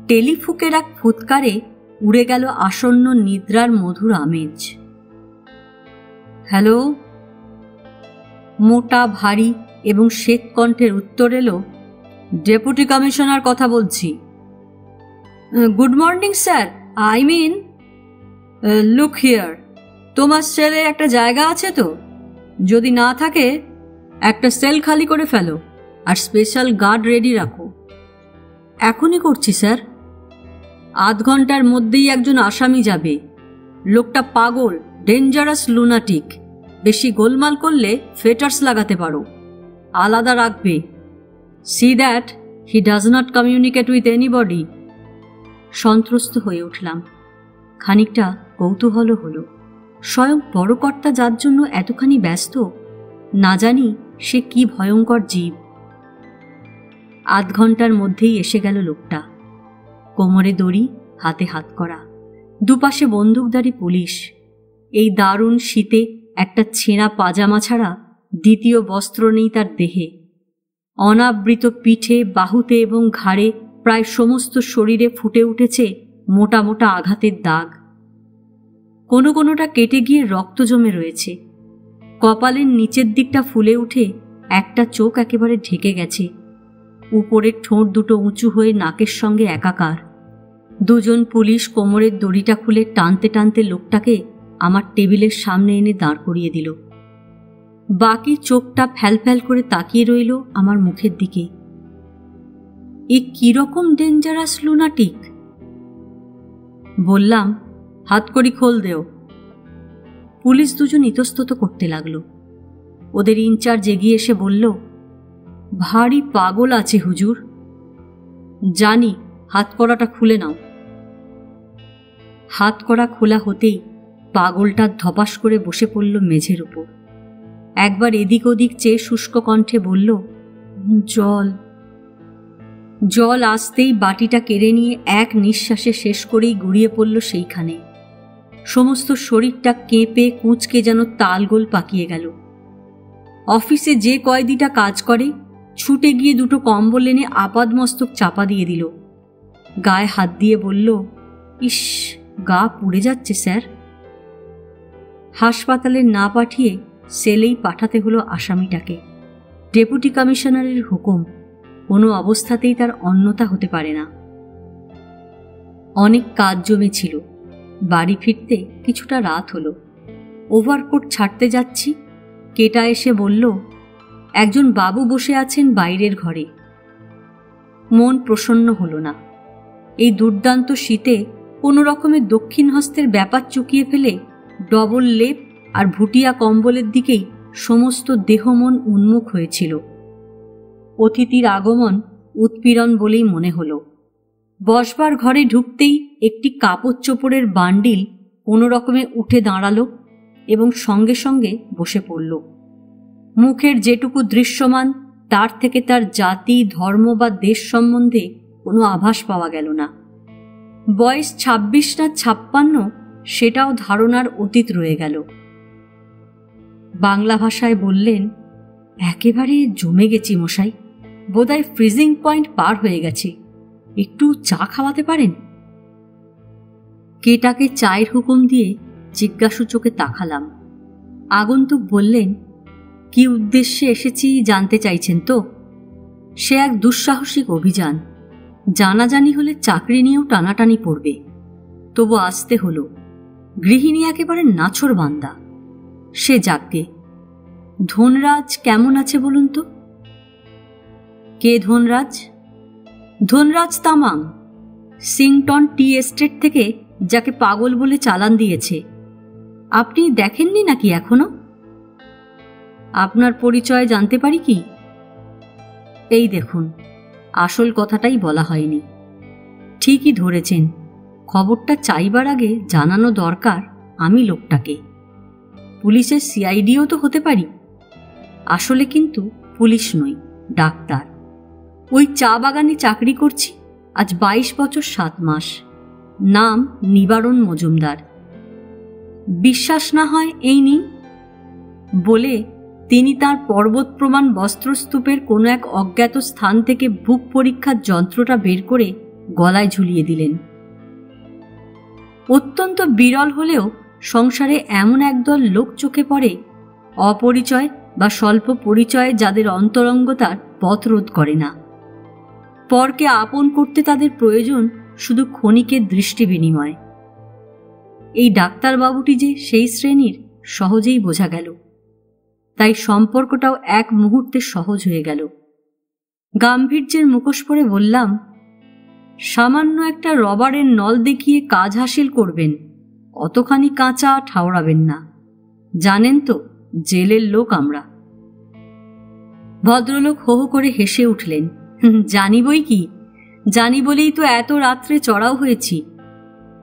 টেলিফুকের এক ফুৎকারে উড়ে গেল আসন্ন নিদ্রার মধুর আমেজ। হ্যালো। মোটা ভারী এবং শ্বেত কণ্ঠের উত্তর এলো, ডেপুটি কমিশনার কথা বলছি। Good morning sir, I mean look here, তোমার সেলে একটা জায়গা আছে তো? যদি না থাকে একটা সেল খালি করে ফেলো আর স্পেশাল গার্ড রেডি রাখো। এখনই করছি স্যার। আধ ঘন্টার মধ্যেই একজন আসামি যাবে। লোকটা পাগল, ডেঞ্জারাস লুনাটিক। বেশি গোলমাল করলে ফেটার্স লাগাতে পারো। আলাদা রাখবে। See that he does not communicate with anybody. সন্ত্রস্ত হয়ে উঠলাম। খানিকটা কৌতূহল হলো, স্বয়ং বড়কর্তা যার জন্য এতখানি ব্যস্ত, না জানি সে কি ভয়ঙ্কর জীব। আধ ঘন্টার মধ্যেই এসে গেল লোকটা। কোমরে দড়ি, হাতে হাত করা, দুপাশে বন্দুকধারী পুলিশ। এই দারুণ শীতে একটা ছেঁড়া পাজামা ছাড়া দ্বিতীয় বস্ত্র নেই তার দেহে। অনাবৃত পিঠে, বাহুতে এবং ঘাড়ে প্রায় সমস্ত শরীরে ফুটে উঠেছে মোটা মোটা আঘাতের দাগ। কোনো কোনোটা কেটে গিয়ে রক্ত জমে রয়েছে। কপালের নিচের দিকটা ফুলে উঠে একটা চোখ একেবারে ঢেকে গেছে। উপরের ঠোঁট দুটো উঁচু হয়ে নাকের সঙ্গে একাকার। দুজন পুলিশ কোমরের দড়িটা খুলে টানতে টানতে লোকটাকে আমার টেবিলের সামনে এনে দাঁড় করিয়ে দিল। বাকি চোখটা ফ্যালফ্যাল করে তাকিয়ে রইল আমার মুখের দিকে। এ কিরকম ডেঞ্জারাস লুনাটিক? বললাম, হাতকড়ি খোল দেও। পুলিশ দুজন ইতস্তত করতে লাগলো। ওদের ইনচার্জ এগিয়ে এসে বলল, ভারী পাগল আছে হুজুর। জানি, হাতকড়াটা খুলে নাও। হাতকড়া খোলা হতেই পাগলটা ধপাস করে বসে পড়ল মেঝের উপর। একবার এদিক ওদিক চেয়ে শুষ্ক কণ্ঠে বলল, জল। জল আসতেই বাটিটা কেড়ে নিয়ে এক নিঃশ্বাসে শেষ করেই গড়িয়ে পড়ল সেইখানে। সমস্ত শরীরটা কেঁপে কুঁচকে যেন তালগোল পাকিয়ে গেল। অফিসে যে কয়েদিটা কাজ করে ছুটে গিয়ে দুটো কম্বল এনে আপাদমস্তক চাপা দিয়ে দিল। গায়ে হাত দিয়ে বলল, ইস, গা পুড়ে যাচ্ছে স্যার। হাসপাতালে না পাঠিয়ে সেলেই পাঠাতে হলো আসামিটাকে। ডেপুটি কমিশনারের হুকুম, কোনো অবস্থাতেই তার অন্যতা হতে পারে না। অনেক কাজ জমেছিল। বাড়ি ফিরতে কিছুটা রাত হলো। ওভারকোট ছাড়তে যাচ্ছি, কেটা এসে বলল, একজন বাবু বসে আছেন বাইরের ঘরে। মন প্রসন্ন হলো না। এই দুর্দান্ত শীতে কোনো রকমের দক্ষিণ হস্তের ব্যাপার চুকিয়ে ফেলে ডবল লেপ আর ভুটিয়া কম্বলের দিকেই সমস্ত দেহ মন উন্মুখ হয়েছিল। অতিথির আগমন উৎপীড়ন বলেই মনে হলো। বসবার ঘরে ঢুকতেই একটি কাপড় চোপড়ের বান্ডিল কোনো রকমে উঠে দাঁড়ালো। এবং সঙ্গে সঙ্গে বসে পড়ল। মুখের যেটুকু দৃশ্যমান তার থেকে তার জাতি, ধর্ম বা দেশ সম্বন্ধে কোনো আভাস পাওয়া গেল না। বয়স ২৬ না ৫৬ সেটাও ধারণার অতীত রয়ে গেল। বাংলা ভাষায় বললেন, একেবারে জমে গেছি মশাই, বোধহয় ফ্রিজিং পয়েন্ট পার হয়ে গেছে, একটু চা খাওয়াতে পারেন? কেটাকে চায়ের হুকুম দিয়ে জিজ্ঞাসু চোখে তাকালাম। আগন্তুক বললেন, কি উদ্দেশ্যে এসেছি জানতে চাইছেন তো? সে এক দুঃসাহসিক অভিযান, জানাজানি হলে চাকরি নিয়েও টানাটানি পড়বে। তবু আসতে হলো, গৃহিণী একেবারে নাছোড় বান্দা। সে যাকে। ধনরাজ কেমন আছে বলুন তো? কে ধনরাজ? ধনরাজ তামাং, সিংটন টি এস্টেট থেকে যাকে পাগল বলে চালান দিয়েছে। আপনি দেখেননি নাকি এখনো? আপনার পরিচয় জানতে পারি কি? এই দেখুন, আসল কথাটাই বলা হয়নি। ঠিকই ধরেছেন, খবরটা চাইবার আগে জানানো দরকার আমি লোকটাকে। পুলিশের সিআইডিও তো হতে পারি। আসলে কিন্তু পুলিশ নই, ডাক্তার। ওই চা বাগানে চাকরি করছি আজ ২২ বছর ৭ মাস। নাম নিবারণ মজুমদার। বিশ্বাস না হয় এই নিন বলে তিনি তার পর্বত প্রমাণ বস্ত্রস্তূপের কোনো এক অজ্ঞাত স্থান থেকে বুক পরীক্ষার যন্ত্রটা বের করে গলায় ঝুলিয়ে দিলেন। অত্যন্ত বিরল হলেও সংসারে এমন একদল লোক চোখে পড়ে, অপরিচয় বা স্বল্প পরিচয়ে যাদের অন্তরঙ্গতার পথ রোধ করে না। পরকে আপন করতে তাদের প্রয়োজন শুধু ক্ষণিকের দৃষ্টি বিনিময়। এই ডাক্তারবাবুটি যে সেই শ্রেণীর সহজেই বোঝা গেল। তাই সম্পর্কটাও এক মুহূর্তে সহজ হয়ে গেল। গাম্ভীর্যের মুখোশ পরে বললাম, সামান্য একটা রবারের নল দেখিয়ে কাজ হাসিল করবেন, অতখানি কাঁচা ঠাওরাবেন না। জানেন তো জেলের লোক আমরা। ভদ্রলোক হো হো করে হেসে উঠলেন। জানি বই কি, জানি বলেই তো এত রাত্রে চড়াও হয়েছি।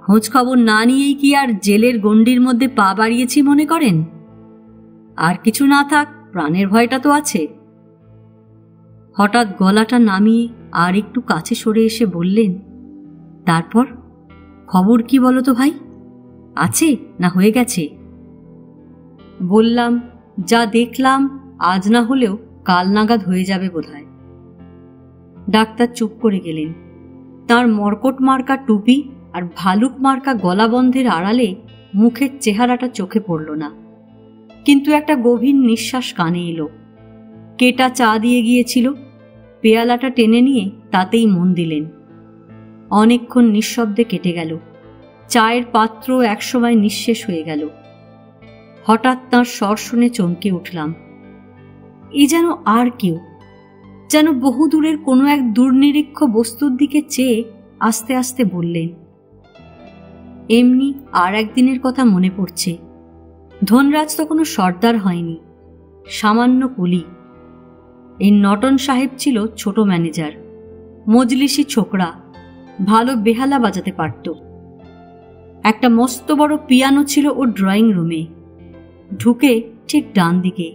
খোঁজ খবর না নিয়েই কি আর জেলের গণ্ডির মধ্যে পা বাড়িয়েছি মনে করেন? আর কিছু না থাক, প্রাণের ভয়টা তো আছে। হঠাৎ গলাটা নামিয়ে আর একটু কাছে সরে এসে বললেন, তারপর খবর কি বলো তো ভাই? আছে না হয়ে গেছে? বললাম, যা দেখলাম আজ না হলেও কাল নাগাদ হয়ে যাবে বোধহয়। ডাক্তার চুপ করে গেলেন। তার মর্কট মার্কা টুপি আর ভালুক মার্কা গলাবন্ধের আড়ালে মুখের চেহারাটা চোখে পড়ল না, কিন্তু একটা গভীর নিঃশ্বাস কানে এলো। কেটা চা দিয়ে গিয়েছিল, পেয়ালাটা টেনে নিয়ে তাতেই মন দিলেন। অনেকক্ষণ নিঃশব্দে কেটে গেল। চায়ের পাত্র একসময় নিঃশেষ হয়ে গেল। হঠাৎ তাঁর স্বর শুনে চমকে উঠলাম। এ যেন আর কেউ, যেন বহুদূরের কোনো এক দুর্নিরীক্ষ বস্তুর দিকে চেয়ে আস্তে আস্তে বললেন, এমনি আর একদিনের কথা মনে পড়ছে। ধনরাজ তো কোনো সর্দার হয়নি, সামান্য কুলি। এই নটন সাহেব ছিল ছোট ম্যানেজার, মজলিসি ছোকরা, ভালো বেহালা বাজাতে পারত। একটা মস্ত বড় পিয়ানো ছিল ওর ড্রয়িং রুমে, ঢুকে ঠিক ডান দিকে।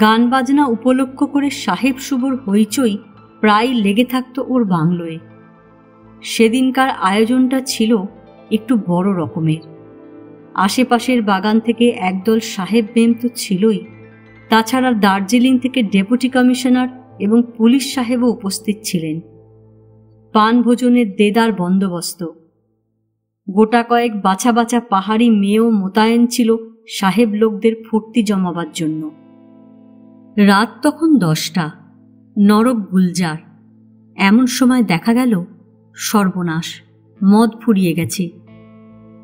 গান বাজনা উপলক্ষ করে সাহেব শুভর হইচই প্রায় লেগে থাকত ওর বাংলোয়। সেদিনকার আয়োজনটা ছিল একটু বড় রকমের। আশেপাশের বাগান থেকে একদল সাহেব মেম তো ছিলই, তাছাড়া দার্জিলিং থেকে ডেপুটি কমিশনার এবং পুলিশ সাহেবও উপস্থিত ছিলেন। পান ভোজনের দেদার বন্দোবস্ত। গোটা কয়েক বাছা বাছা পাহাড়ি মেয়েও মোতায়েন ছিল সাহেব লোকদের ফুর্তি জমাবার জন্য। রাত তখন 10টা, নরক গুলজার। এমন সময় দেখা গেল সর্বনাশ, মদ ফুরিয়ে গেছে।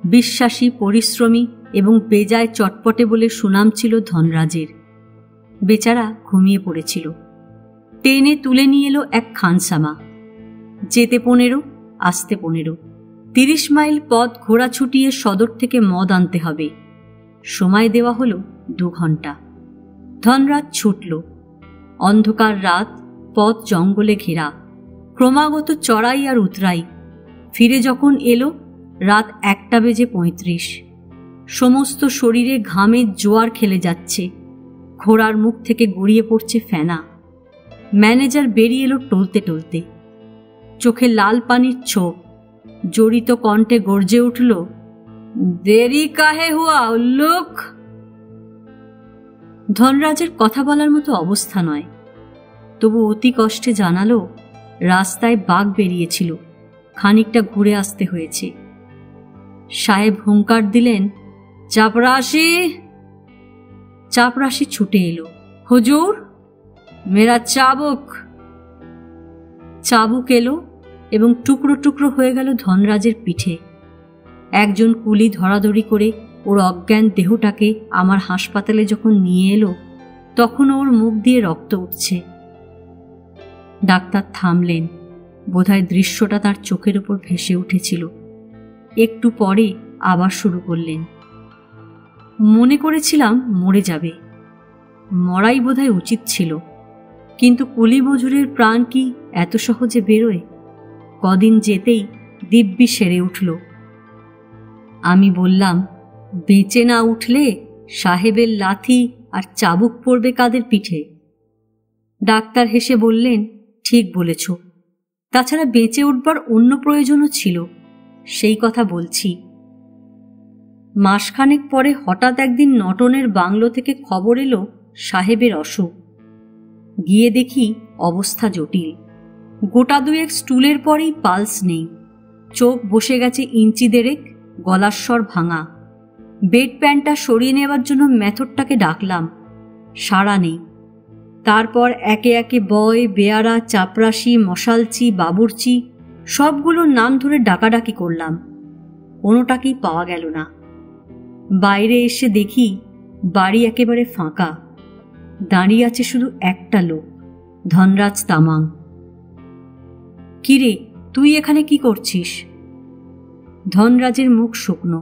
বিশ্বাসী, পরিশ্রমী এবং বেজায় চটপটে বলে সুনাম ছিল ধনরাজের। বেচারা ঘুমিয়ে পড়েছিল। টেনে তুলে নিয়ে এলো এক খানসামা। যেতে 15, আসতে 15, 30 মাইল পথ ঘোড়া ছুটিয়ে সদর থেকে মদ আনতে হবে। সময় দেওয়া হলো 2 ঘন্টা। ধনরাজ ছুটল। অন্ধকার রাত, পথ জঙ্গলে ঘেরা, ক্রমাগত চড়াই আর উতরাই। ফিরে যখন এলো রাত 1:35। সমস্ত শরীরে ঘামের জোয়ার খেলে যাচ্ছে, ঘোড়ার মুখ থেকে গড়িয়ে পড়ছে ফেনা। ম্যানেজার বেরিয়ে এলো টলতে টলতে, চোখে লাল পানির ছোপ, জড়িত কণ্ঠে গর্জে উঠল, দেরি কাহে হুয়া উল্লুক। ধনরাজের কথা বলার মতো অবস্থা নয়, তবু অতি কষ্টে জানালো, রাস্তায় বাঘ বেরিয়েছিল, খানিকটা ঘুরে আসতে হয়েছে। সাহেব হুঙ্কার দিলেন, চাপরাশি। চাপরাশি ছুটে এলো, হুজুর মেরা চাবুক। চাবুক এলো এবং টুকরো টুকরো হয়ে গেল ধনরাজের পিঠে। একজন কুলি ধরাধরি করে ওর অজ্ঞান দেহটাকে আমার হাসপাতালে যখন নিয়ে এলো, তখন ওর মুখ দিয়ে রক্ত উঠছে। ডাক্তার থামলেন, বোধহয় দৃশ্যটা তার চোখের উপর ভেসে উঠেছিল। একটু পরে আবার শুরু করলেন, মনে করেছিলাম মরে যাবে, মরাই বোধহয় উচিত ছিল, কিন্তু কুলি মজুরের প্রাণ কি এত সহজে বেরোয়? কদিন যেতেই দিব্যি সেরে উঠল। আমি বললাম, বেঁচে না উঠলে সাহেবের লাথি আর চাবুক পড়বে কাদের পিঠে? ডাক্তার হেসে বললেন, ঠিক বলেছ, তাছাড়া বেঁচে উঠবার অন্য প্রয়োজনও ছিল, সেই কথা বলছি। মাসখানেক পরে হঠাৎ একদিন নটনের বাংলো থেকে খবর এলো সাহেবের অসুখ। গিয়ে দেখি অবস্থা জটিল। গোটা দুয়েক স্টুলের পরেই পালস নেই, চোখ বসে গেছে ইঞ্চি দেড়েক, গলার স্বর ভাঙা। বেড প্যানটা সরিয়ে নেবার জন্য মেথরটাকে ডাকলাম, সাড়া নেই। তারপর একে একে বয়, বেয়ারা, চাপরাশি, মশালচি, বাবুরচি সবগুলোর নাম ধরে ডাকাডাকি করলাম, কোনোটাকেই পাওয়া গেল না। বাইরে এসে দেখি বাড়ি একেবারে ফাঁকা, দাঁড়িয়ে আছে শুধু একটা লোক, ধনরাজ তামাং। কিরে, তুই এখানে কি করছিস? ধনরাজের মুখ শুকনো।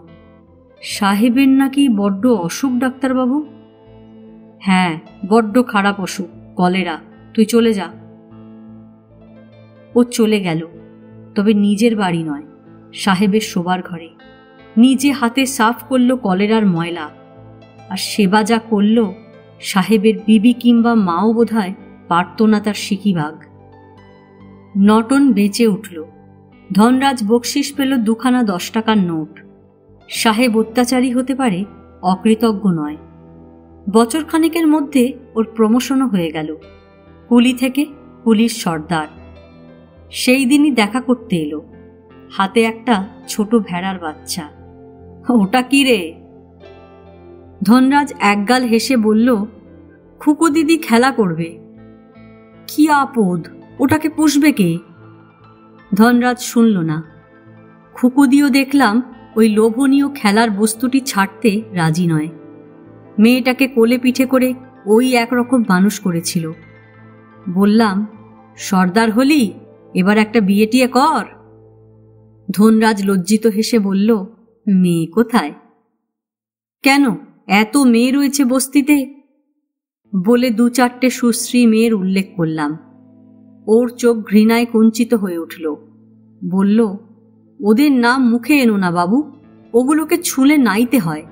সাহেবের নাকি বড্ড অসুখ ডাক্তারবাবু? হ্যাঁ, বড্ড খারাপ অসুখ, কলেরা, তুই চলে যা। ও চলে গেল, তবে নিজের বাড়ি নয়, সাহেবের শোবার ঘরে। নিজে হাতে সাফ করল কলেরার ময়লা, আর সেবা যা করল, সাহেবের বিবি কিংবা মাও বোধহয় পারত না তার সিকিভাগ। নটন বেঁচে উঠল। ধনরাজ বকশিস পেল 2খানা 10 টাকার নোট। সাহেব অত্যাচারী হতে পারে, অকৃতজ্ঞ নয়। বছরখানেকের মধ্যে ওর প্রমোশনও হয়ে গেল, কুলি থেকে পুলিশ সর্দার। সেই দিনই দেখা করতে এলো, হাতে একটা ছোট ভেড়ার বাচ্চা। ওটা কি রে? ধনরাজ একগাল হেসে বলল, খুকু দিদি খেলা করবে। কি আপদ, ওটাকে পুষবে কে? ধনরাজ শুনল না। খুকুদিও দেখলাম ওই লোভনীয় খেলার বস্তুটি ছাড়তে রাজি নয়। মেয়েটাকে কোলে পিঠে করে ওই একরকম মানুষ করেছিল। বললাম, সর্দার হলি, এবার একটা বিয়ে টিয়ে কর। ধনরাজ লজ্জিত হেসে বলল, মেয়ে কোথায়? কেন, এত মেয়ে রয়েছে বস্তিতে? বলে 2-4টে সুশ্রী মেয়ের উল্লেখ করলাম। ওর চোখ ঘৃণায় কুঞ্চিত হয়ে উঠল। বলল, ওদের নাম মুখে এনো না বাবু, ওগুলোকে ছুঁলে নাইতে হয়।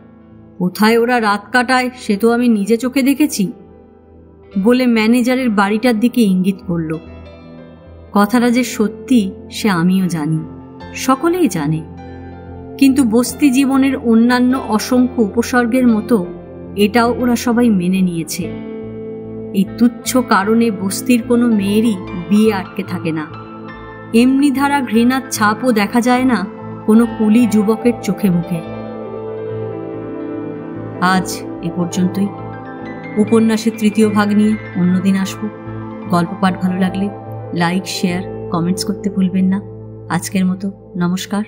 কোথায় ওরা রাত কাটায় সে তো আমি নিজে চোখে দেখেছি। বলে ম্যানেজারের বাড়িটার দিকে ইঙ্গিত করল। কথাটা যে সত্যি সে আমিও জানি, সকলেই জানে, কিন্তু বস্তি জীবনের অন্যান্য অসংখ্য উপসর্গের মতো এটাও ওরা সবাই মেনে নিয়েছে। এই তুচ্ছ কারণে বস্তির কোনো মেয়েরই বিয়ে আটকে থাকে না। এমনি ধারা ঘৃণার ছাপও দেখা যায় না কোনো কুলি যুবকের চোখে মুখে। আজ এ পর্যন্তই। উপন্যাসের 3য় ভাগ নিয়ে অন্যদিন আসব। গল্প পাঠ ভালো লাগলে লাইক, শেয়ার, কমেন্টস করতে ভুলবেন না। আজকের মতো নমস্কার।